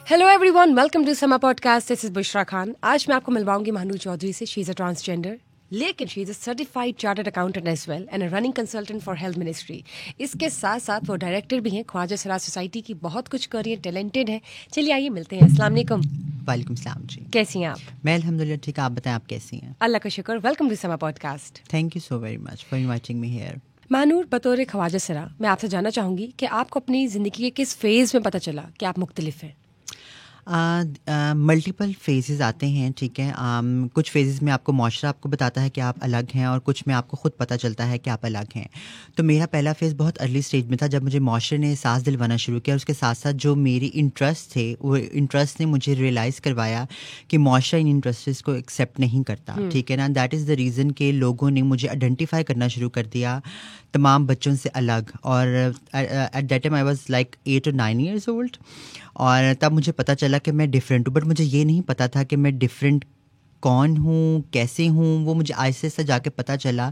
Hello everyone, welcome to Samaa podcast. This is Bushra Khan. आज मैं आपको मिलवाऊंगी महानूर चौधरी से। शी इज अ ट्रांसजेंडर, लेकिन she is a certified chartered accountant as well and a running consultant for health ministry. इसके साथ साथ वो डायरेक्टर भी हैं ख्वाजा सराज सोसाइटी की। बहुत कुछ कर रही है, टैलेंटेड है। चलिए आइए मिलते हैं। अस्सलाम वालेकुम। वालेकुम सलाम जी। कैसी हैं आप? मैं अल्हम्दुलिल्लाह ठीक। आप बताएं, आप कैसी हैं? अल्लाह का शुक्र। Welcome to Samaa podcast. Thank you so very much for inviting me here. Mahnoor, बतौर ख्वाजा सरा मैं आपसे जानना चाहूँगी कि आपको अपनी ज़िंदगी के किस फेज़ में पता चला कि आप मुख्तलिफ हैं? मल्टीपल फेजेस आते हैं, ठीक है। कुछ फेजेस में आपको माशरा आपको बताता है कि आप अलग हैं, और कुछ में आपको ख़ुद पता चलता है कि आप अलग हैं। तो मेरा पहला फेज़ बहुत अर्ली स्टेज में था, जब मुझे माशरे ने एहसास दिलवाना शुरू किया। उसके साथ साथ जो मेरी इंटरेस्ट थे, वो इंटरेस्ट ने मुझे रियलाइज़ करवाया कि माशरा इन इंटरेस्ट को एक्सेप्ट नहीं करता, ठीक है ना। दैट इज़ द रीज़न कि लोगों ने मुझे आइडेंटिफाई करना शुरू कर दिया तमाम बच्चों से अलग। और at that time I was like 8 और 9 ईयर्स ओल्ड, और तब मुझे पता चला कि मैं डिफरेंट हूँ। बट मुझे ये नहीं पता था कि मैं डिफरेंट कौन हूँ, कैसे हूँ। वो मुझे आहिस्ते आहिस्ते जाके पता चला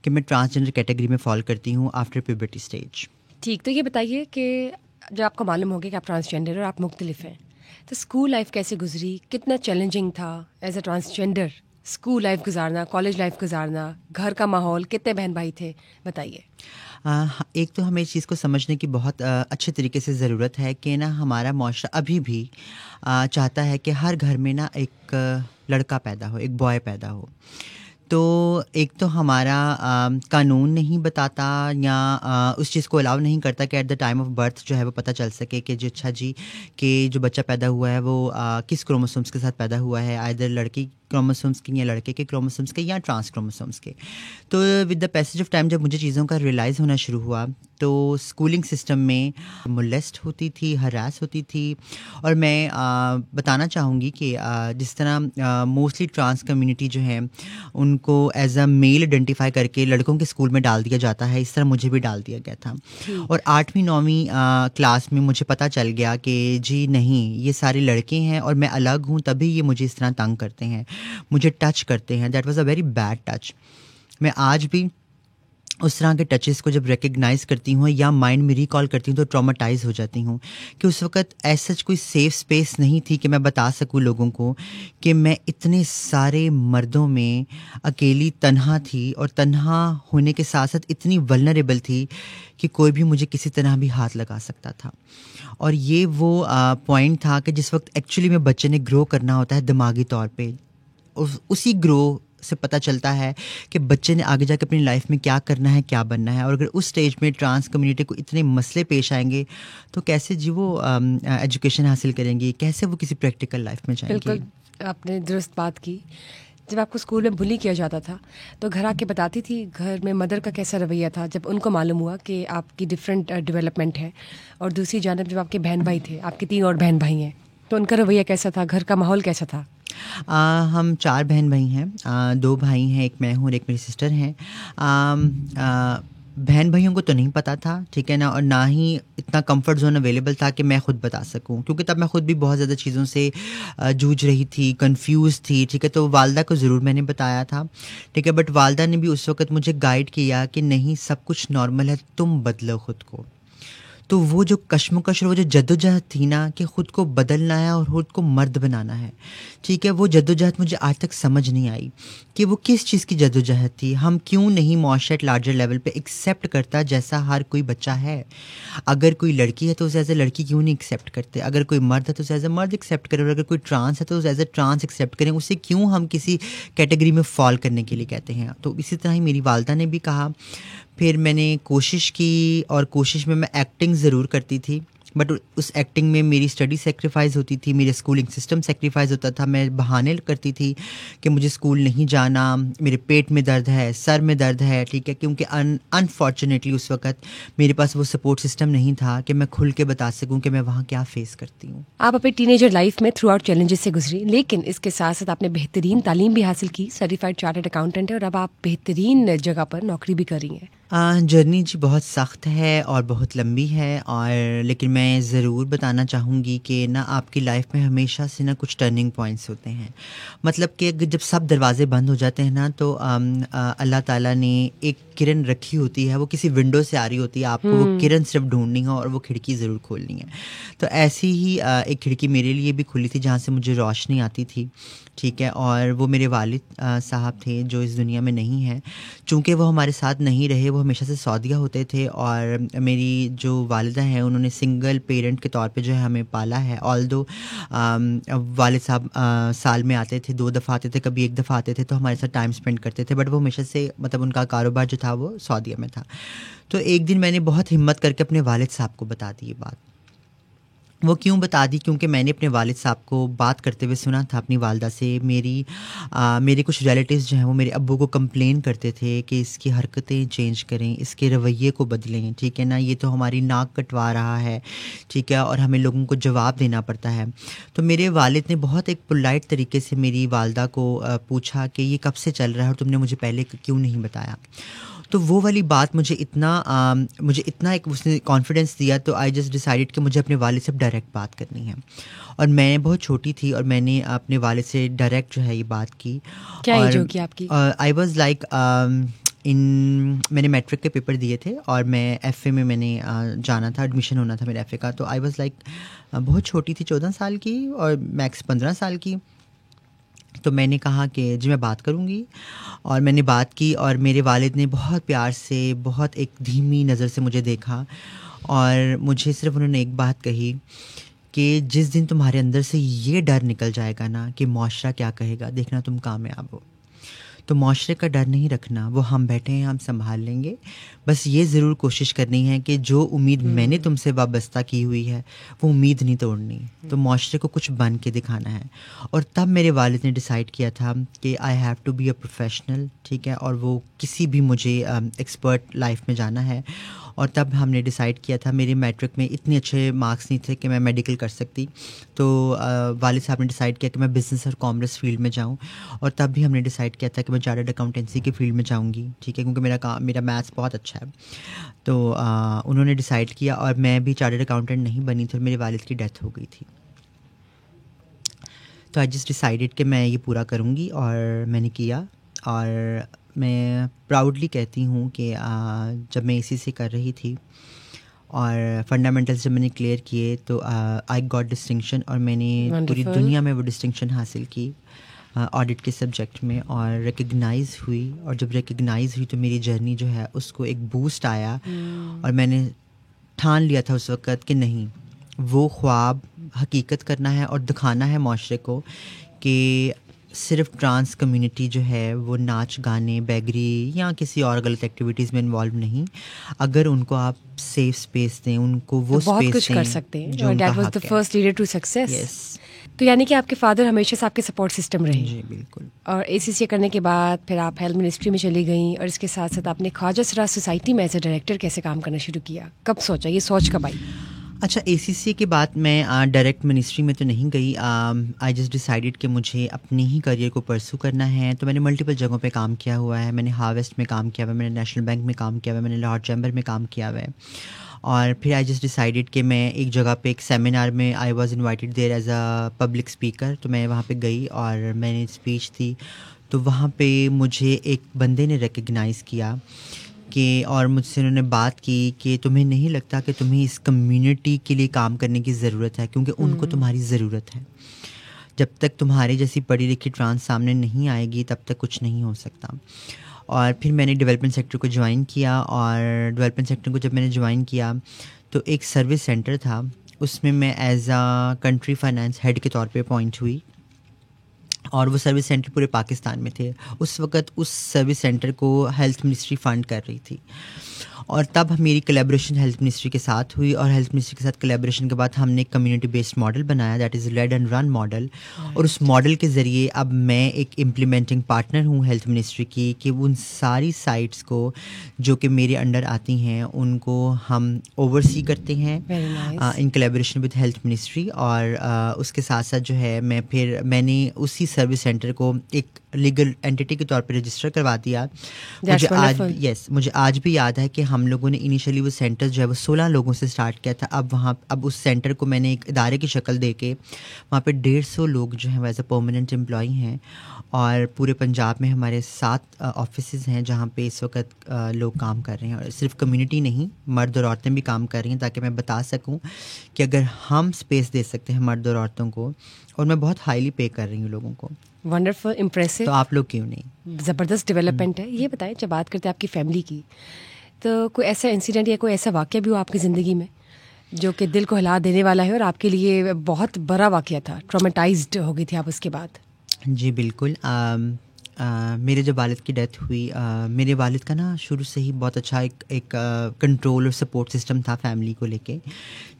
कि मैं ट्रांसजेंडर कैटेगरी में फॉल करती हूँ आफ्टर प्यूबर्टी स्टेज। ठीक, तो ये बताइए कि जब आपको मालूम हो गया कि आप ट्रांसजेंडर और आप मुख्तलिफ हैं, तो स्कूल लाइफ कैसे गुजरी? कितना चैलेंजिंग था as a transgender school life गुजारना, कॉलेज लाइफ गुजारना, घर का माहौल, कितने बहन भाई थे, बताइए। एक तो हमें इस चीज़ को समझने की बहुत अच्छे तरीके से ज़रूरत है कि ना हमारा माशरा अभी भी चाहता है कि हर घर में ना एक लड़का पैदा हो, एक बॉय पैदा हो। तो एक तो हमारा कानून नहीं बताता, या उस चीज़ को अलाउ नहीं करता कि at the time of birth जो है वो पता चल सके कि जो अच्छा जी कि जो बच्चा पैदा हुआ है वो किस क्रोमोसोम्स के साथ पैदा हुआ है, आइदर लड़की क्रोमोसोम्स के या लड़के के क्रोमोसोम्स के या ट्रांस क्रोमोसोम्स के। तो with the passage of time जब मुझे चीज़ों का रियलाइज़ होना शुरू हुआ, तो स्कूलिंग सिस्टम में मोलेस्ट होती थी, हरास होती थी। और मैं बताना चाहूँगी कि जिस तरह मोस्टली ट्रांस कम्युनिटी जो है उनको एज अ मेल आइडेंटिफाई करके लड़कों के स्कूल में डाल दिया जाता है, इस तरह मुझे भी डाल दिया गया था। और 8वीं 9वीं क्लास में मुझे पता चल गया कि जी नहीं, ये सारे लड़के हैं और मैं अलग हूँ, तभी ये मुझे इस तरह तंग करते हैं, मुझे टच करते हैं। That was a very bad touch. मैं आज भी उस तरह के टचेस को जब रिकग्नाइज़ करती हूँ या माइंड में रिकॉल करती हूँ तो ट्रॉमाटाइज हो जाती हूँ कि उस वक्त ऐसा कोई सेफ स्पेस नहीं थी कि मैं बता सकूँ लोगों को कि मैं इतने सारे मर्दों में अकेली तन्हा थी, और तन्हा होने के साथ साथ इतनी वल्नरेबल थी कि कोई भी मुझे किसी तरह भी हाथ लगा सकता था। और ये वो पॉइंट था कि जिस वक्त एक्चुअली में बच्चे ने ग्रो करना होता है दिमागी तौर पे, उसी ग्रो से पता चलता है कि बच्चे ने आगे जाकर अपनी लाइफ में क्या करना है, क्या बनना है। और अगर उस स्टेज में ट्रांस कम्युनिटी को इतने मसले पेश आएंगे तो कैसे जी वो एजुकेशन हासिल करेंगी, कैसे वो किसी प्रैक्टिकल लाइफ में जाएंगी। बिल्कुल, आपने दुरुस्त बात की। जब आपको स्कूल में बुली किया जाता था तो घर आके बताती थी घर में मदर का कैसा रवैया था जब उनको मालूम हुआ कि आपकी डिफरेंट डेवलपमेंट है? और दूसरी जानब जब आपके बहन भाई थे, आपके 3 और बहन भाई हैं, तो उनका रवैया कैसा था? घर का माहौल कैसा था? हम 4 बहन भाई हैं, 2 भाई हैं, एक मैं हूँ और एक मेरी सिस्टर हैं। बहन भाइयों को तो नहीं पता था, ठीक है ना, और ना ही इतना कंफर्ट जोन अवेलेबल था कि मैं खुद बता सकूं, क्योंकि तब मैं खुद भी बहुत ज़्यादा चीज़ों से जूझ रही थी, कंफ्यूज थी, ठीक है। तो वालदा को ज़रूर मैंने बताया था, ठीक है, बट वालदा ने भी उस वक्त मुझे गाइड किया कि नहीं, सब कुछ नॉर्मल है, तुम बदलो खुद को। तो वो जो कश्मकश और वो जो जद्दोजहद थी ना कि ख़ुद को बदलना है और ख़ुद को मर्द बनाना है, ठीक है, वो जद्दोजहद मुझे आज तक समझ नहीं आई कि वो किस चीज़ की जद्दोजहद थी। हम क्यों नहीं माशरा एट लार्जर लेवल पे एक्सेप्ट करता जैसा हर कोई बच्चा है? अगर कोई लड़की है तो उसे एज ए लड़की क्यों नहीं एक्सेप्ट करते? अगर कोई मर्द है तो उसे एज ए मर्द एक्सेप्ट करें, और अगर कोई ट्रांस है तो उसे एज ए ट्रांस एक्सेप्ट करें। उसे क्यों हम किसी कैटेगरी में फॉल करने के लिए कहते हैं? तो इसी तरह ही मेरी वालदा ने भी कहा। फिर मैंने कोशिश की, और कोशिश में मैं एक्टिंग ज़रूर करती थी, बट उस एक्टिंग में मेरी स्टडी सेक्रीफाइस होती थी, मेरे स्कूलिंग सिस्टम सेक्रीफाइस होता था। मैं बहाने करती थी कि मुझे स्कूल नहीं जाना, मेरे पेट में दर्द है, सर में दर्द है, ठीक है, क्योंकि अनफॉर्चुनेटली उस वक्त मेरे पास वो सपोर्ट सिस्टम नहीं था कि मैं खुल के बता सकूं कि मैं वहाँ क्या फेस करती हूँ। आप अपनी टीनेजर लाइफ में थ्रू आउट चैलेंजेस से गुजरी, लेकिन इसके साथ साथ आपने बेहतरीन तालीम भी हासिल की, सर्टिफाइड चार्टर्ड अकाउंटेंट है, और अब आप बेहतरीन जगह पर नौकरी भी कर रही हैं। जर्नी जी बहुत सख्त है और बहुत लंबी है, और लेकिन मैं ज़रूर बताना चाहूँगी कि ना आपकी लाइफ में हमेशा से ना कुछ टर्निंग पॉइंट्स होते हैं। मतलब कि जब सब दरवाजे बंद हो जाते हैं ना, तो अल्लाह ताला ने एक किरण रखी होती है, वो किसी विंडो से आ रही होती है, आपको वो किरण सिर्फ ढूंढनी है और वो खिड़की ज़रूर खोलनी है। तो ऐसी ही एक खिड़की मेरे लिए भी खुली थी जहाँ से मुझे रोशनी आती थी, ठीक है। और वो मेरे वालिद साहब थे जो इस दुनिया में नहीं हैं। चूँकि वो हमारे साथ नहीं रहे, वो हमेशा से सऊदीया होते थे, और मेरी जो वालिदा हैं उन्होंने सिंगल पेरेंट के तौर पे जो है हमें पाला है। ऑल्दो वालिद साहब साल में आते थे, 2 दफ़ा आते थे, कभी 1 दफ़ा आते थे, तो हमारे साथ टाइम स्पेंड करते थे, बट वो हमेशा से मतलब उनका कारोबार जो था वो सऊदीया में था। तो एक दिन मैंने बहुत हिम्मत करके अपने वालिद साहब को बता दी ये बात। वो क्यों बता दी? क्योंकि मैंने अपने वालिद साहब को बात करते हुए सुना था अपनी वालदा से। मेरे कुछ रिलेटिव्स जो हैं वो मेरे अब्बू को कंप्लेन करते थे कि इसकी हरकतें चेंज करें, इसके रवैये को बदलें, ठीक है ना, ये तो हमारी नाक कटवा रहा है, ठीक है, और हमें लोगों को जवाब देना पड़ता है। तो मेरे वालिद ने बहुत एक पोलाइट तरीके से मेरी वालदा को पूछा कि ये कब से चल रहा है और तुमने मुझे पहले क्यों नहीं बताया। तो वो वाली बात मुझे इतना एक उसने कॉन्फिडेंस दिया, तो आई जस्ट डिसाइडेड कि मुझे अपने वालिद से डायरेक्ट बात करनी है। और मैं बहुत छोटी थी और मैंने अपने वालिद से डायरेक्ट जो है ये बात की। क्या और एज होगी आपकी? आई वाज लाइक मैंने मैट्रिक के पेपर दिए थे और मैं एफ़ए में मैंने जाना था, एडमिशन होना था मेरे एफ़ए का। तो आई वाज लाइक बहुत छोटी थी, 14 साल की और मैक्स 15 साल की। तो मैंने कहा कि जी मैं बात करूँगी, और मैंने बात की, और मेरे वालिद ने बहुत प्यार से, बहुत एक धीमी नज़र से मुझे देखा, और मुझे सिर्फ उन्होंने एक बात कही कि जिस दिन तुम्हारे अंदर से ये डर निकल जाएगा ना कि मुआशरा क्या कहेगा, देखना तुम कामयाब हो। तो मुआशरे का डर नहीं रखना, वो हम बैठे हैं, हम संभाल लेंगे। बस ये ज़रूर कोशिश करनी है कि जो उम्मीद मैंने तुमसे वाबस्ता की हुई है वो उम्मीद नहीं तोड़नी, तो मुआशरे को कुछ बन के दिखाना है। और तब मेरे वालिद ने डिसाइड किया था कि I have to be a professional, ठीक है, और वो किसी भी मुझे एक्सपर्ट लाइफ में जाना है। और तब हमने डिसाइड किया था, मेरे मैट्रिक में इतने अच्छे मार्क्स नहीं थे कि मैं मेडिकल कर सकती, तो वालिद साहब ने डिसाइड किया कि मैं बिज़नेस और कॉमर्स फील्ड में जाऊं। और तब भी हमने डिसाइड किया था कि मैं चार्टर्ड अकाउंटेंसी की फील्ड में जाऊंगी, ठीक है, क्योंकि मेरा मैथ्स बहुत अच्छा है। तो उन्होंने डिसाइड किया, और मैं भी चार्टर्ड अकाउंटेंट नहीं बनी थी, और मेरे वालिद की डेथ हो गई थी। तो आई जस्ट डिसाइडेड कि मैं ये पूरा करूँगी, और मैंने किया। और मैं प्राउडली कहती हूँ कि जब मैं इसी से कर रही थी और फंडामेंटल्स जब मैंने क्लियर किए, तो आई गॉट डिस्टिंक्शन, और मैंने पूरी दुनिया में वो डिस्टिंक्शन हासिल की ऑडिट के सब्जेक्ट में, और रिकग्नाइज़ हुई। और जब रिकग्नाइज़ हुई तो मेरी जर्नी जो है उसको एक बूस्ट आया, और मैंने ठान लिया था उस वक़्त कि नहीं, वो ख्वाब हकीकत करना है और दिखाना है माशरे को कि सिर्फ ट्रांस कम्युनिटी जो है वो नाच गाने, बैगरी या किसी और गलत एक्टिविटीज़ में इन्वॉल्व नहीं। अगर उनको आप सेफ स्पेस दें, उनको वो तो बहुत स्पेस कुछ दें कर सकते हैं। जो उनका दैट वाज हक द है। First leader to success. Yes तो यानी कि आपके फादर हमेशा से आपके सपोर्ट सिस्टम रहे। जी बिल्कुल। और एसीसी करने के बाद फिर आप हेल्थ मिनिस्ट्री में चली गई, और इसके साथ साथ आपने ख्वाजा सरा सोसाइटी में एज ए डायरेक्टर कैसे काम करना शुरू किया? कब सोचा, ये सोच कब आई? अच्छा, एसीसी के बाद मैं डायरेक्ट मिनिस्ट्री में तो नहीं गई। आई जस्ट डिसाइडेड कि मुझे अपने ही करियर को परसू करना है। तो मैंने मल्टीपल जगहों पे काम किया हुआ है। मैंने हार्वेस्ट में काम किया हुआ है, मैंने नेशनल बैंक में काम किया हुआ है, मैंने लाहौर चैम्बर में काम किया हुआ है। और फिर आई जस्ट डिसाइडेड कि मैं एक जगह पे एक सेमिनार में I was invited there as a public speaker. तो मैं वहाँ पे गई और मैंने स्पीच दी। तो वहाँ पे मुझे एक बंदे ने रिकग्नाइज़ किया कि, और मुझसे उन्होंने बात की कि तुम्हें नहीं लगता कि तुम्हें इस कम्युनिटी के लिए काम करने की ज़रूरत है, क्योंकि उनको तुम्हारी ज़रूरत है। जब तक तुम्हारे जैसी पढ़ी लिखी ट्रांस सामने नहीं आएगी तब तक कुछ नहीं हो सकता। और फिर मैंने डेवलपमेंट सेक्टर को ज्वाइन किया, और डेवलपमेंट सेक्टर को जब मैंने ज्वाइन किया तो एक सर्विस सेंटर था, उसमें मैं एज आ कंट्री फाइनेंस हेड के तौर पे अपॉइंट हुई। और वो सर्विस सेंटर पूरे पाकिस्तान में थे। उस वक़्त उस सर्विस सेंटर को हेल्थ मिनिस्ट्री फ़ंड कर रही थी, और तब मेरी कोलैबोरेशन हेल्थ मिनिस्ट्री के साथ हुई। और हेल्थ मिनिस्ट्री के साथ कोलैबोरेशन के बाद हमने एक कम्युनिटी बेस्ड मॉडल बनाया, that is led and run model. और उस मॉडल के ज़रिए अब मैं एक इम्प्लीमेंटिंग पार्टनर हूँ हेल्थ मिनिस्ट्री की, कि उन सारी साइट्स को जो कि मेरे अंडर आती हैं उनको हम ओवरसी करते हैं in collaboration with health ministry. और उसके साथ साथ जो है मैंने उसी सर्विस सेंटर को एक लीगल एंटिटी के तौर पे रजिस्टर करवा दिया। मुझे आज भी याद है कि हम लोगों ने इनिशियली वो सेंटर जो है वो 16 लोगों से स्टार्ट किया था। अब उस सेंटर को मैंने एक इदारे की शक्ल दे के वहाँ पे 150 लोग जो हैं वैसे परमानेंट एम्प्लॉई हैं, और पूरे पंजाब में हमारे 7 ऑफिसेज हैं जहाँ पे इस वक्त लोग काम कर रहे हैं। और सिर्फ कम्युनिटी नहीं, मर्द और औरतें भी काम कर रही हैं, ताकि मैं बता सकूँ कि अगर हम स्पेस दे सकते हैं मर्द और औरतों को, और मैं बहुत हाईली पे कर रही हूँ लोगों को। वंडरफुल, इम्प्रेसिव, तो आप लोग क्यों नहीं? ज़बरदस्त डेवलपमेंट है। ये बताएं, जब बात करते हैं आपकी फैमिली की, तो कोई ऐसा इंसिडेंट या कोई ऐसा वाक़या भी हो आपकी ज़िंदगी में जो कि दिल को हिला देने वाला है और आपके लिए बहुत बड़ा वाक़या था, ट्रॉमेटाइज्ड हो गई थी आप उसके बाद? जी बिल्कुल। मेरे जब वालिद की डेथ हुई, मेरे वालिद का ना शुरू से ही बहुत अच्छा एक कंट्रोल और सपोर्ट सिस्टम था फैमिली को लेके,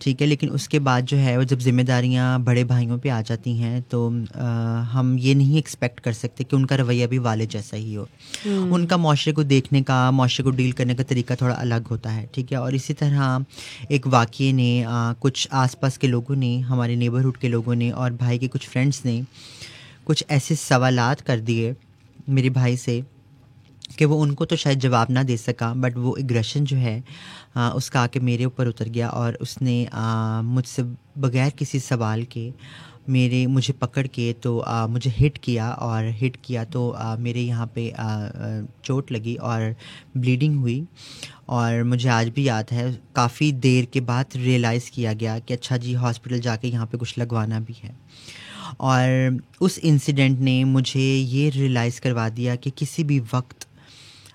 ठीक है। लेकिन उसके बाद जो है वो जब जिम्मेदारियां बड़े भाइयों पे आ जाती हैं तो हम ये नहीं एक्सपेक्ट कर सकते कि उनका रवैया भी वालिद जैसा ही हो। उनका माशरे को देखने का, माशरे को डील करने का तरीका थोड़ा अलग होता है, ठीक है। और इसी तरह एक वाक़ये ने कुछ आसपास के लोगों ने, हमारे नेबरहुड के लोगों ने और भाई के कुछ फ्रेंड्स ने कुछ ऐसे सवालात कर दिए मेरे भाई से कि वो उनको तो शायद जवाब ना दे सका, बट वो एग्रेशन जो है उसका आके मेरे ऊपर उतर गया, और उसने मुझसे बग़ैर किसी सवाल के मुझे पकड़ के तो मुझे हिट किया तो मेरे यहाँ पे चोट लगी और ब्लीडिंग हुई। और मुझे आज भी याद है, काफ़ी देर के बाद रियलाइज़ किया गया कि अच्छा जी, हॉस्पिटल जाके यहाँ पे कुछ लगवाना भी है। और उस इंसिडेंट ने मुझे ये रियलाइज़ करवा दिया कि किसी भी वक्त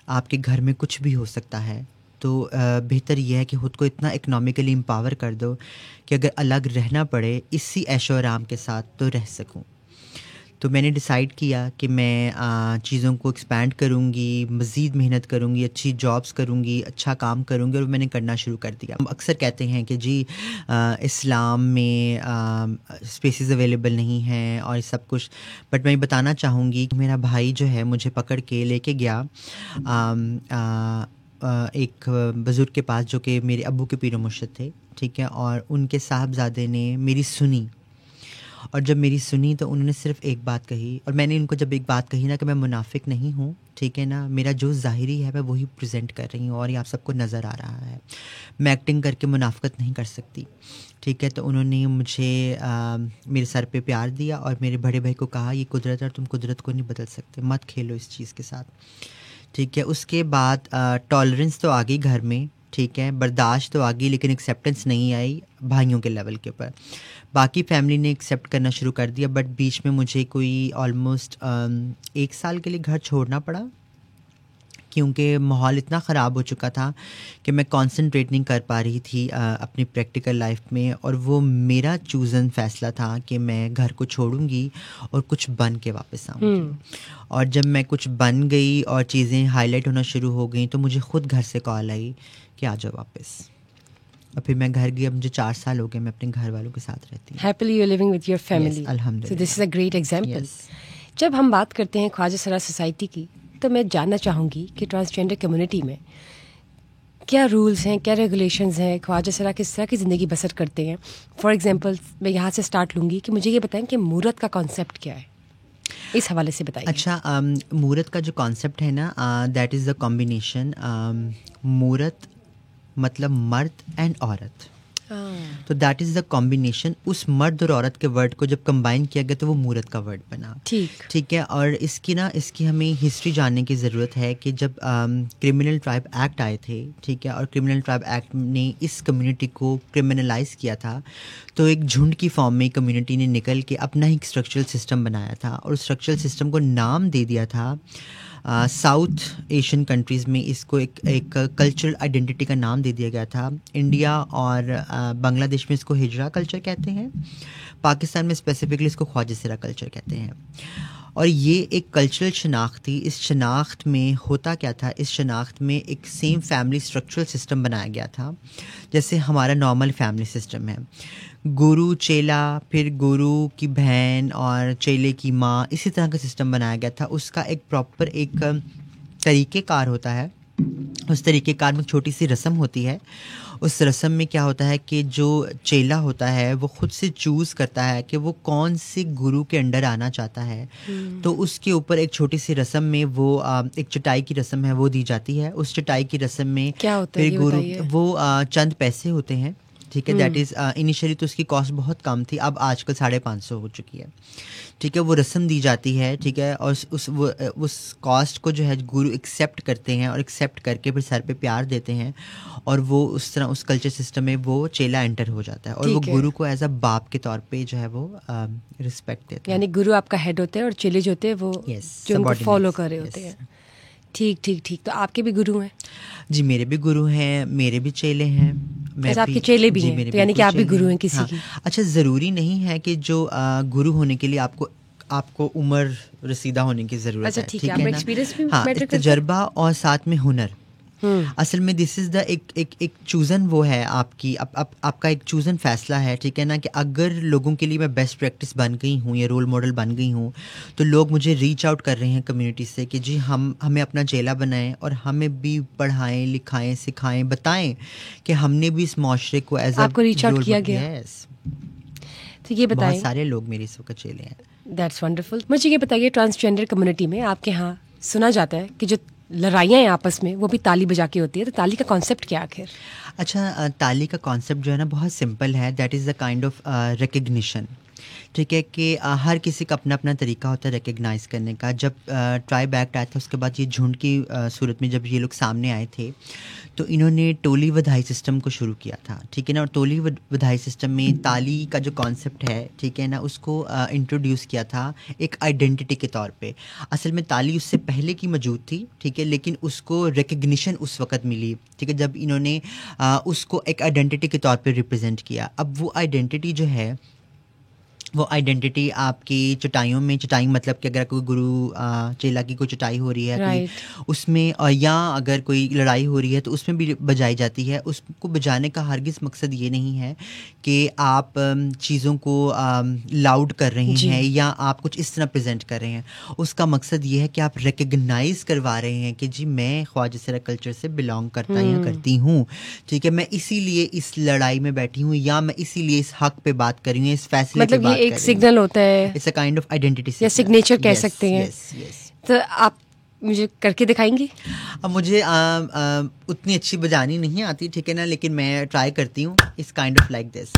आपके घर में कुछ भी हो सकता है। तो बेहतर यह है कि ख़ुद को इतना इकोनॉमिकली एम्पावर कर दो कि अगर अलग रहना पड़े इसी ऐशो आराम के साथ तो रह सकूं। तो मैंने डिसाइड किया कि मैं चीज़ों को एक्सपैंड करूँगी, मज़ीद मेहनत करूँगी, अच्छी जॉब्स करूँगी, अच्छा काम करूँगी, और मैंने करना शुरू कर दिया। हम अक्सर कहते हैं कि जी इस्लाम में स्पेसेस अवेलेबल नहीं हैं और सब कुछ, बट मैं बताना चाहूँगी कि मेरा भाई जो है मुझे पकड़ के लेके गया एक बुज़ुर्ग के पास जो कि मेरे अब्बू के पीर मुर्शिद थे, ठीक है। और उनके साहबजादे ने मेरी सुनी, और जब मेरी सुनी तो उन्होंने सिर्फ एक बात कही, और मैंने उनको जब एक बात कही ना कि मैं मुनाफिक नहीं हूँ, ठीक है ना, मेरा जो ज़ाहिरी है मैं वही प्रेजेंट कर रही हूँ और ये आप सबको नज़र आ रहा है, मैं एक्टिंग करके मुनाफिकत नहीं कर सकती, ठीक है। तो उन्होंने मुझे मेरे सर पे प्यार दिया और मेरे बड़े भाई को कहा, ये कुदरत है, तुम कुदरत को नहीं बदल सकते, मत खेलो इस चीज़ के साथ, ठीक है। उसके बाद टॉलरेंस तो आ गई घर में, ठीक है, बर्दाश्त तो आ गई, लेकिन एक्सेप्टेंस नहीं आई भाइयों के लेवल के ऊपर। बाकी फैमिली ने एक्सेप्ट करना शुरू कर दिया, बट बीच में मुझे कोई ऑलमोस्ट 1 साल के लिए घर छोड़ना पड़ा, क्योंकि माहौल इतना ख़राब हो चुका था कि मैं कॉन्सेंट्रेट नहीं कर पा रही थी अपनी प्रैक्टिकल लाइफ में। और वो मेरा चूज़न फ़ैसला था कि मैं घर को छोड़ूंगी और कुछ बन के वापस आऊँगी। और जब मैं कुछ बन गई और चीज़ें हाईलाइट होना शुरू हो गई तो मुझे ख़ुद घर से कॉल आई कि आ जाओ वापस। और फिर मैं घर गई। अब मुझे 4 साल हो गए मैं अपने घर वालों के साथ रहती हूँ। Happily you're living with your family. Yes, अल्हम्दुलिल्लाह। So this is a great example. Yes. जब हम बात करते हैं ख्वाजा सरा सोसाइटी की, तो मैं जानना चाहूँगी कि ट्रांसजेंडर कम्युनिटी में क्या रूल्स हैं, क्या रेगुलेशंस हैं, ख्वाजा सरा किस तरह की ज़िंदगी बसर करते हैं। फॉर एग्जांपल मैं यहाँ से स्टार्ट लूँगी कि मुझे ये बताएं कि मूरत का कॉन्सेप्ट क्या है, इस हवाले से बताइए। अच्छा, मूरत का जो कॉन्सेप्ट है ना, दैट इज़ द कॉम्बिनेशन। मूरत मतलब मर्द एंड औरत, तो दैट इज़ द कॉम्बिनेशन। उस मर्द और औरत के वर्ड को जब कंबाइन किया गया तो वो मूरत का वर्ड बना, ठीक है। और इसकी हमें हिस्ट्री जानने की ज़रूरत है कि जब क्रिमिनल ट्राइब एक्ट आए थे, ठीक है, और क्रिमिनल ट्राइब एक्ट ने इस कम्युनिटी को क्रिमिनलाइज किया था, तो एक झुंड की फॉर्म में कम्युनिटी ने निकल के अपना ही स्ट्रक्चरल सिस्टम बनाया था, और उस स्ट्रक्चरल सिस्टम को नाम दे दिया था साउथ एशियन कंट्रीज़ में इसको एक कल्चरल आइडेंटिटी का नाम दे दिया गया था। इंडिया और बांग्लादेश में इसको हिजरा कल्चर कहते हैं, पाकिस्तान में स्पेसिफिकली इसको ख्वाजा सरा कल्चर कहते हैं। और ये एक कल्चरल शनाख्त थी। इस शनाख्त में होता क्या था, इस शनाख्त में एक सेम फैमिली स्ट्रक्चरल सिस्टम बनाया गया था जैसे हमारा नॉर्मल फैमिली सिस्टम है। गुरु चेला, फिर गुरु की बहन और चेले की माँ, इसी तरह का सिस्टम बनाया गया था। उसका एक प्रॉपर एक तरीक़ेकार होता है, उस तरीक़ेकार में छोटी सी रस्म होती है, उस रस्म में क्या होता है कि जो चेला होता है वो खुद से चूज़ करता है कि वो कौन से गुरु के अंडर आना चाहता है। तो उसके ऊपर एक छोटी सी रस्म में वो एक चटाई की रस्म है वो दी जाती है। उस चटाई की रस्म में क्या होता है फिर ये गुरु बताइए? वो चंद पैसे होते हैं, ठीक है। दैट इज़ इनिशियली तो उसकी कॉस्ट बहुत कम थी, अब आजकल 550 हो चुकी है, ठीक है। वो रस्म दी जाती है, ठीक है, और उस कॉस्ट को जो है गुरु एक्सेप्ट करते हैं और एक्सेप्ट करके फिर सर पे प्यार देते हैं और वो उस तरह उस कल्चर सिस्टम में वो चेला एंटर हो जाता है और वो ठीक है। गुरु को एज अ बाप के तौर पे जो है वो रिस्पेक्ट देता है। यानी गुरु आपका हेड होते हैं और चेले जो होते हैं वो Yes, जो उनको subordinates, फॉलो कर रहे होते yes. हैं। ठीक ठीक ठीक। तो आपके भी गुरु हैं? जी मेरे भी गुरु हैं, मेरे भी चेले हैं। अच्छा, आपके चेले भी जी, हैं, मेरे तो यानी कि बिल्कुल आप भी चेले गुरु हैं किसी हाँ। की? अच्छा, ज़रूरी नहीं है कि जो गुरु होने के लिए आपको उम्र रसीदा होने की ज़रूरत अच्छा, है, ठीक है। आपका ना? एक्सपीरियंस भी हाँ, मैटर एक करता है? तजर्बा और साथ में हुनर। असल में दिस इज़ द एक चूज़न वो है आपकी आपका एक चूज़न फैसला है, ठीक है ना, कि अगर लोगों के लिए मैं बेस्ट प्रैक्टिस बन गई हूँ या रोल मॉडल बन गई हूँ तो लोग मुझे रीच आउट कर रहे हैं कम्युनिटी से कि जी हमें अपना चेला बनाएं और हमें भी पढ़ाएं, लिखाएं, सिखाएं, बताएं कि हमने भी इस माशरे को एज आपको रीच आउट किया गया? यस, तो ये बहुत बताएं। सारे लोग मेरे इस वक्त चेले हैं। That's wonderful. मुझे ये बताइए, ट्रांसजेंडर कम्युनिटी में आपके यहाँ सुना जाता है कि जो लड़ाइयाँ हैं आपस में वो भी ताली बजा के होती है, तो ताली का कॉन्सेप्ट क्या आखिर? अच्छा, ताली का कॉन्सेप्ट जो है ना बहुत सिंपल है। That is the kind of recognition, ठीक है, कि हर किसी का अपना अपना तरीका होता है रिकग्नाइज़ करने का। जब ट्राइब एक्ट आया था उसके बाद ये झुंड की सूरत में जब ये लोग सामने आए थे तो इन्होंने टोली बधाई सिस्टम को शुरू किया था, ठीक है ना। और टोली बधाई सिस्टम में ताली का जो कॉन्सेप्ट है, ठीक है ना, उसको इंट्रोड्यूस किया था एक आइडेंटिटी के तौर पे। असल में ताली उससे पहले की मौजूद थी, ठीक है, लेकिन उसको रिकग्निशन उस वक्त मिली, ठीक है, जब इन्होंने उसको एक आइडेंटिटी के तौर पे रिप्रेजेंट किया। अब वो आइडेंटिटी जो है वो आइडेंटिटी आपकी चटाइयों में, चटाई मतलब कि अगर कोई गुरु चेला की कोई चटाई हो रही है Right. कोई उसमें, और या अगर कोई लड़ाई हो रही है तो उसमें भी बजाई जाती है। उसको बजाने का हरगिज़ मकसद ये नहीं है कि आप चीज़ों को लाउड कर रहे जी। हैं या आप कुछ इस तरह प्रेजेंट कर रहे हैं। उसका मकसद ये है कि आप रिकग्नाइज करवा रहे हैं कि जी मैं ख्वाजा सरा कल्चर से बिलोंग करता या करती हूँ, ठीक है, मैं इसीलिए इस लड़ाई में बैठी हूँ या मैं इसीलिए इस हक पे बात कर रही हूँ, इस फैसले मतलब पे बात ये एक सिग्नल होता है it's a kind of identity या सिग्नेचर कह सकते हैं। Yes yes. तो आप मुझे करके दिखाएंगी? अब मुझे उतनी अच्छी बजानी नहीं आती, ठीक है ना, लेकिन मैं ट्राई करती हूँ। It's kind of like this.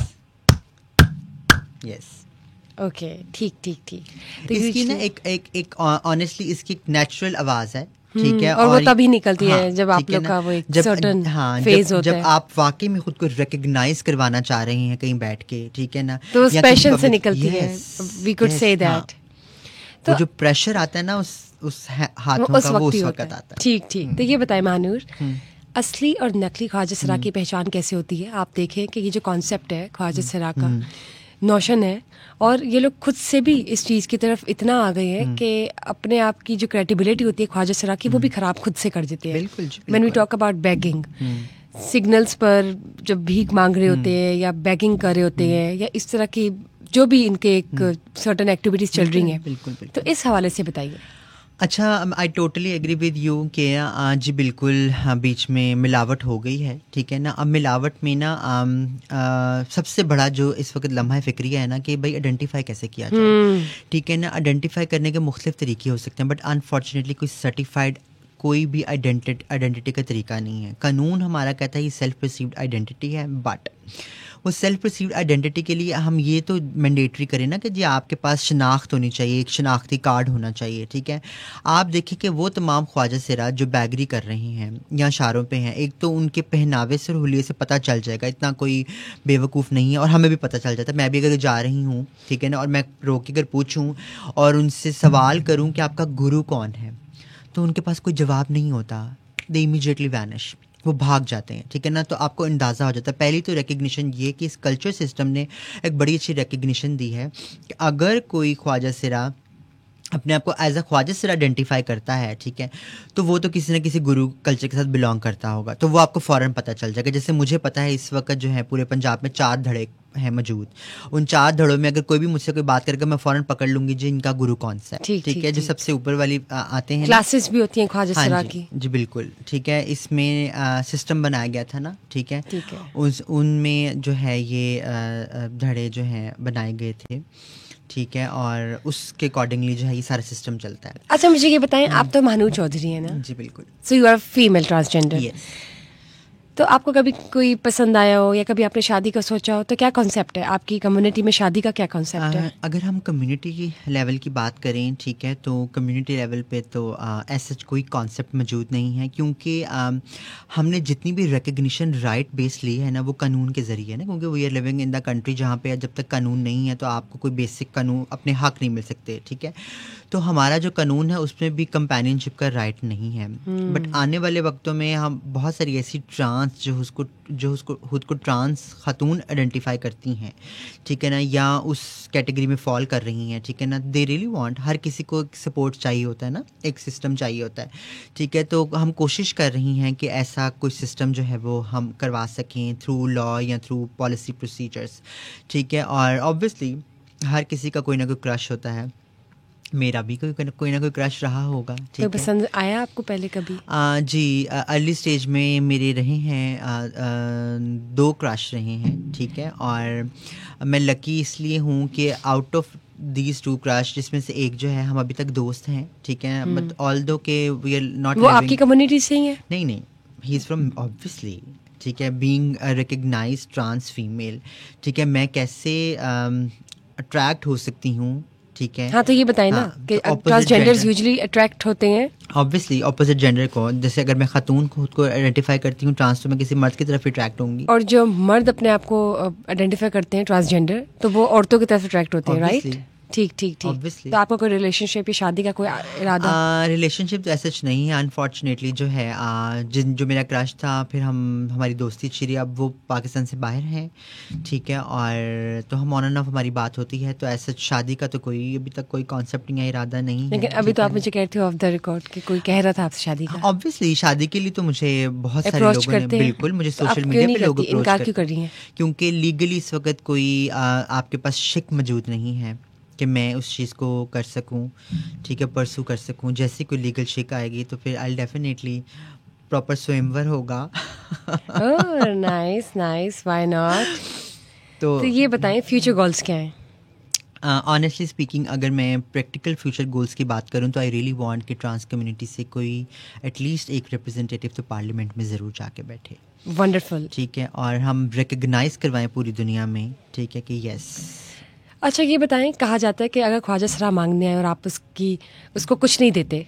Yes, okay, ठीक ठीक ठीक। तो इसकी ना एक ऑनेस्टली इसकी एक नेचुरल आवाज़ है, ठीक है, और वो तभी निकलती है हाँ, जब आप ठीक है लोग ना, का वो एक जब सर्टेन हाँ, फेज होता जब है, आप वाकई में खुद को रिकग्नाइज करवाना चाह रहे हैं कहीं बैठ के, ठीक है ना, तो उस या किसी पैशन से public- निकलती है। Yes, वी कुड yes, से हाँ। दैट। वो जो प्रेशर आता है ना उस हाथों का, वो उस ही वक्त होता है। आता है। ठीक ठीक। तो ये बताएं महानूर, असली और नकली ख्वाजा सरा की पहचान कैसे होती है? आप देखें कि ये जो कॉन्सेप्ट है ख्वाजा सरा का, नोशन है, और ये लोग खुद से भी इस चीज़ की तरफ इतना आ गए हैं कि अपने आप की जो क्रेडिबिलिटी होती है ख्वाजा सरा की वो भी खराब खुद से कर देते हैं। बिल्कुल जी, when we talk about begging, signals पर जब भीख मांग रहे होते हैं या बेगिंग कर रहे होते हैं या इस तरह की जो भी इनके एक सर्टेन एक्टिविटीज चल रही हैं, बिल्कुल बिल्कुल। तो इस हवाले से बताइए। अच्छा, I totally agree with you कि जी बिल्कुल, बीच में मिलावट हो गई है, ठीक है ना। अब मिलावट में ना सबसे बड़ा जो इस वक्त लम्हा फ़िक्रिया है ना कि भाई आइडेंटिफाई कैसे किया जाए, ठीक है ना। आइडेंटिफाई करने के मुख्तलिफ तरीके हो सकते हैं, बट अनफॉर्चुनेटली कोई सर्टिफाइड कोई भी आइडेंटिटी का तरीका नहीं है। कानून हमारा कहता है ये सेल्फ परसीव्ड आइडेंटिटी है, बट वो सेल्फ परसीव्ड आइडेंटिटी के लिए हम ये तो मैंडेटरी करें ना कि जी आपके पास शनाख्त होनी चाहिए, एक शनाख्ती कार्ड होना चाहिए, ठीक है। आप देखिए कि वो तमाम ख्वाजा सरा जो बैगरी कर रहे हैं या शारों पे हैं, एक तो उनके पहनावे से और हुलिये से पता चल जाएगा, इतना कोई बेवकूफ़ नहीं है, और हमें भी पता चल जाता है। मैं भी अगर जा रही हूँ, ठीक है ना, और मैं रोक के अगर पूछूँ और उनसे सवाल करूँ कि आपका गुरु कौन है, तो उनके पास कोई जवाब नहीं होता। दे इमीडिएटली वैनिश, वो भाग जाते हैं, ठीक है ना। तो आपको अंदाज़ा हो जाता है। पहली तो रिकग्निशन ये कि इस कल्चर सिस्टम ने एक बड़ी अच्छी रिकग्निशन दी है कि अगर कोई ख्वाजा सरा अपने आप को एज अ ख्वाजा सर आइडेंटिफाई करता है, ठीक है, तो वो तो किसी न किसी गुरु कल्चर के साथ बिलोंग करता होगा, तो वो आपको फ़ौरन पता चल जाएगा। जैसे मुझे पता है इस वक्त जो है पूरे पंजाब में 4 धड़े हैं मौजूद। उन 4 धड़ों में अगर कोई भी मुझसे कोई बात करेगा, मैं फ़ौरन पकड़ लूँगी जी इनका गुरु कौन सा है, ठीक ठीक ठीक है, जो ठीक। सबसे ऊपर वाली आते हैं ना। क्लासेस भी होती हैं ख्वाजा हाँ सरा जी, की। जी बिल्कुल, ठीक है। इसमें सिस्टम बनाया गया था ना, ठीक है, ठीक है। उनमें जो है ये धड़े जो हैं बनाए गए थे, ठीक है, और उसके अकॉर्डिंगली जो है ये सारा सिस्टम चलता है। अच्छा मुझे ये बताएं, आप तो महानूर चौधरी हैं ना, जी बिल्कुल। So you are female transgender. Yes. तो आपको कभी कोई पसंद आया हो या कभी आपने शादी का सोचा हो, तो क्या कॉन्सेप्ट है आपकी कम्युनिटी में शादी का, क्या कॉन्सेप्ट है? अगर हम कम्युनिटी लेवल की बात करें, ठीक है, तो कम्युनिटी लेवल पे तो ऐसा कोई कॉन्सेप्ट मौजूद नहीं है, क्योंकि हमने जितनी भी रिकग्निशन राइट बेस ली है ना वो कानून के ज़रिए है ना, क्योंकि we are living in the country जहाँ पे जब तक कानून नहीं है तो आपको कोई बेसिक कानून अपने हक नहीं मिल सकते, ठीक है। तो हमारा जो कानून है उसमें भी कंपेनियनशिप का राइट नहीं है। बट आने वाले वक्तों में हम बहुत सारी ऐसी ट्रांस जो उसको खुद को ट्रांस खातून आइडेंटिफाई करती हैं, ठीक है ना, या उस कैटेगरी में फॉल कर रही हैं, ठीक है ना, दे रियली वांट, हर किसी को एक सपोर्ट चाहिए होता है ना, एक सिस्टम चाहिए होता है, ठीक है। तो हम कोशिश कर रही हैं कि ऐसा कोई सिस्टम जो है वो हम करवा सकें थ्रू लॉ या थ्रू पॉलिसी प्रोसीजर्स, ठीक है। और ऑब्वियसली हर किसी का कोई ना कोई क्रश होता है, मेरा भी कोई ना कोई क्रश रहा होगा, कोई ठीक है। पसंद आया आपको पहले कभी? जी, अर्ली स्टेज में मेरे रहे हैं 2 क्रश रहे हैं, ठीक है, और मैं लकी इसलिए हूँ कि आउट ऑफ दीज 2 क्रश जिसमें से एक जो है हम अभी तक दोस्त हैं, ठीक है, बट ऑल्दो के वी आर नॉट वो आपकी कम्युनिटी से ही है? नहीं, ही इज़ फ्रॉम ऑब्वियसली, ठीक है, being a recognized trans female, ठीक है, मैं कैसे अट्रैक्ट हो सकती हूँ, ठीक है। हाँ तो ये बताएं ना हाँ, कि तो opposite transgenders gender- usually attract होते हैं। ऑब्वियसली अपोजिट जेंडर को, जैसे अगर मैं खातून खुद को आइडेंटिफाई करती हूँ ट्रांस, तो मैं किसी मर्द की तरफ अट्रैक्ट होंगी। और जो मर्द अपने आप को आइडेंटिफाई करते हैं ट्रांसजेंडर, तो वो औरतों की तरफ अट्रैक्ट होते हैं, राइट? Obviously. ठीक ठीक ठीक। Obviously. तो आपका कोई रिलेशनशिप या शादी का कोई इरादा? रिलेशनशिप ऐसा नहीं है अनफॉर्चुनेटली, जो है जो मेरा क्रश था, फिर हमारी दोस्ती छिड़ी, अब वो पाकिस्तान से बाहर हैं, ठीक है, और तो हम ऑन एंड ऑफ हमारी बात होती है, तो ऐसा शादी का तो कोई अभी तक कोई कॉन्सेप्ट नहीं है, इरादा नहीं लेकिन है, अभी ठीक तो है आप मुझे कहते हो ऑफ द रिकॉर्ड कि कोई कह रहा था आपसे शादी का। ऑब्वियसली शादी के लिए तो मुझे बहुत सारे अप्रोच लोगों ने करते हैं, बिल्कुल मुझे तो आप सोशल क्यों मीडिया नहीं पे लोग करती? अप्रोच इनकार क्यों करते कर रही हैं? क्योंकि लीगली इस वक्त कोई आपके पास शिक मौजूद नहीं है कि मैं उस चीज़ को कर सकूं, ठीक है, परसू कर सकूं। जैसी कोई लीगल शिक आएगी तो फिर आई डेफिनेटली प्रॉपर स्वयंवर होगा। Oh nice nice, why not. तो ये बताएं फ्यूचर गोल्स क्या हैं? ऑनेस्टली स्पीकिंग, अगर मैं प्रैक्टिकल फ्यूचर गोल्स की बात करूं तो आई रियली वांट कि ट्रांस कम्युनिटी से कोई एटलीस्ट एक रिप्रेजेंटेटिव तो पार्लियामेंट में ज़रूर जाके बैठे, वंडरफुल। ठीक है, और हम रिकग्नाइज करवाएं पूरी दुनिया में, ठीक है, कि यस। अच्छा ये बताएं, कहा जाता है कि अगर ख्वाजा सरा मांगने आए और आप उसको कुछ नहीं देते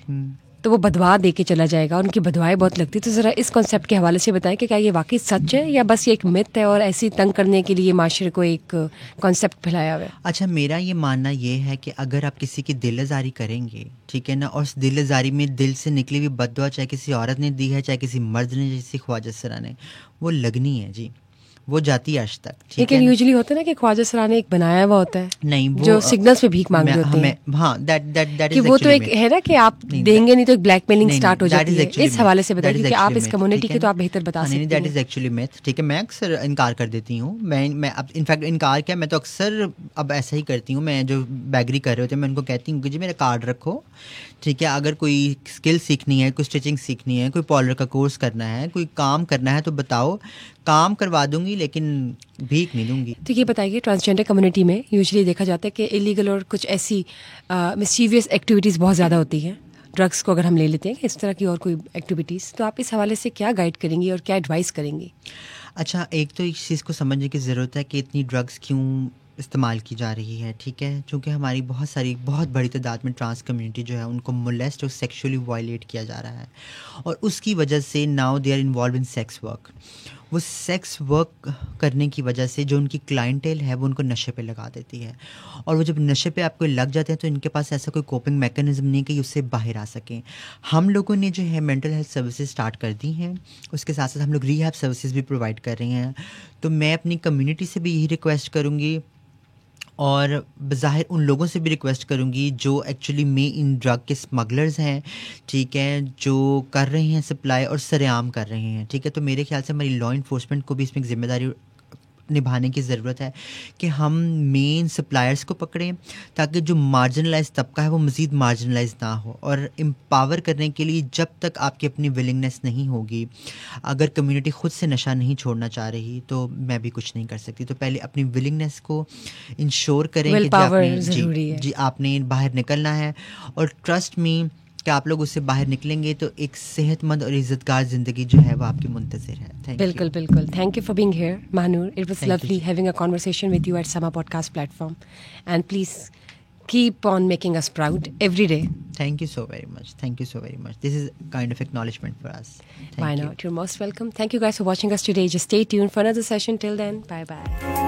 तो वो बदवा दे के चला जाएगा, उनकी बदवाएं बहुत लगती। तो ज़रा इस कॉन्सेप्ट के हवाले से बताएं कि क्या ये वाकई सच है या बस ये एक मिथ है और ऐसे ही तंग करने के लिए माशरे को एक कॉन्सेप्ट फैलाया हुआ है? अच्छा, मेरा ये मानना ये है कि अगर आप किसी की दिल आज़ारी करेंगे, ठीक है ना, और उस दिल आज़ारी में दिल से निकली हुई बद्दुआ चाहे किसी औरत ने दी है चाहे किसी मर्द ने, जैसे ख्वाजा सरा ने, वो लगनी है जी, वो जाती है आज तक, ठीक है। लेकिन यूजुअली होता है ना कि ख्वाजा सरा ने एक बनाया हुआ होता है, नहीं, वो जो सिग्नल्स पे भीख मांग रहे होते हैं, हाँ, दैट कि वो तो एक है ना कि आप देंगे नहीं तो एक ब्लैकमेलिंग स्टार्ट हो जाती है। इस हवाले से बताइए, क्योंकि आप इस कम्युनिटी के तो आप बेहतर बता सकते हैं। दैट इज एक्चुअली मिथ, ठीक है। मैं अक्सर इनकार कर देती हूँ, मैं अब इनफैक्ट इनकार क्या, मैं तो अक्सर अब ऐसा ही करती हूँ। मैं जो बैगरी कर रहे होते हैं मैं उनको कहती हूँ कि जी मेरा कार्ड रखो, ठीक है, अगर कोई स्किल सीखनी है, कोई स्टिचिंग सीखनी है, कोई पार्लर का कोर्स करना है, कोई काम करना है तो बताओ, काम करवा दूंगी, लेकिन भीख नहीं दूंगी। तो ये बताइए, ट्रांसजेंडर कम्युनिटी में यूजुअली देखा जाता है कि इलीगल और कुछ ऐसी मिस्चीवियस एक्टिविटीज़ बहुत ज़्यादा होती हैं। ड्रग्स को अगर हम ले लेते हैं, इस तरह की और कोई एक्टिविटीज़, तो आप इस हवाले से क्या गाइड करेंगी और क्या एडवाइस करेंगी? अच्छा, एक तो इस चीज़ को समझने की ज़रूरत है कि इतनी ड्रग्स क्यों इस्तेमाल की जा रही है, ठीक है, क्योंकि हमारी बहुत बड़ी तादाद में ट्रांस कम्युनिटी जो है उनको मोलेस्ट और सेक्सुअली वायलेट किया जा रहा है, और उसकी वजह से now they are involved in sex work. वो सेक्स वर्क करने की वजह से जो उनकी क्लाइंटेल है वो उनको नशे पे लगा देती है, और वो जब नशे पे आपको लग जाते हैं तो इनके पास ऐसा कोई कोपिंग मैकेनिज्म नहीं कि उससे बाहर आ सकें। हम लोगों ने जो है मेंटल हेल्थ सर्विसेज स्टार्ट कर दी हैं, उसके साथ साथ हम लोग रिहैब सर्विसेज भी प्रोवाइड कर रहे हैं। तो मैं अपनी कम्युनिटी से भी यही रिक्वेस्ट करूँगी और बज़ाहिर उन लोगों से भी रिक्वेस्ट करूंगी जो एक्चुअली में इन ड्रग के स्मगलर्स हैं, ठीक है, जो कर रहे हैं सप्लाई और सरेआम कर रहे हैं, ठीक है। तो मेरे ख्याल से हमारी लॉ इन्फोर्समेंट को भी इसमें एक जिम्मेदारी निभाने की ज़रूरत है कि हम मेन सप्लायर्स को पकड़ें ताकि जो मार्जिनलाइज तबका है वो मज़ीद मार्जिनलाइज ना हो। और एम्पावर करने के लिए जब तक आपकी अपनी विलिंगनेस नहीं होगी, अगर कम्युनिटी ख़ुद से नशा नहीं छोड़ना चाह रही तो मैं भी कुछ नहीं कर सकती। तो पहले अपनी विलिंगनेस को इंश्योर करें कि जी आपने बाहर निकलना है, और ट्रस्ट मी कि आप लोग उससे बाहर निकलेंगे तो एक सेहतमंद और इज्जतगार ज़िंदगी जो है वो आपकी मुंतज़िर है। बिल्कुल बिल्कुल। Thank you for being here Mahnoor. It was lovely having a conversation with you at Sama podcast platform, and please keep on making us proud every day. Thank you so very much. Thank you so very much. This is kind of acknowledgement for us. Why not? You're most welcome. Thank you guys for watching us today. Just stay tuned for another session. Till then, bye bye.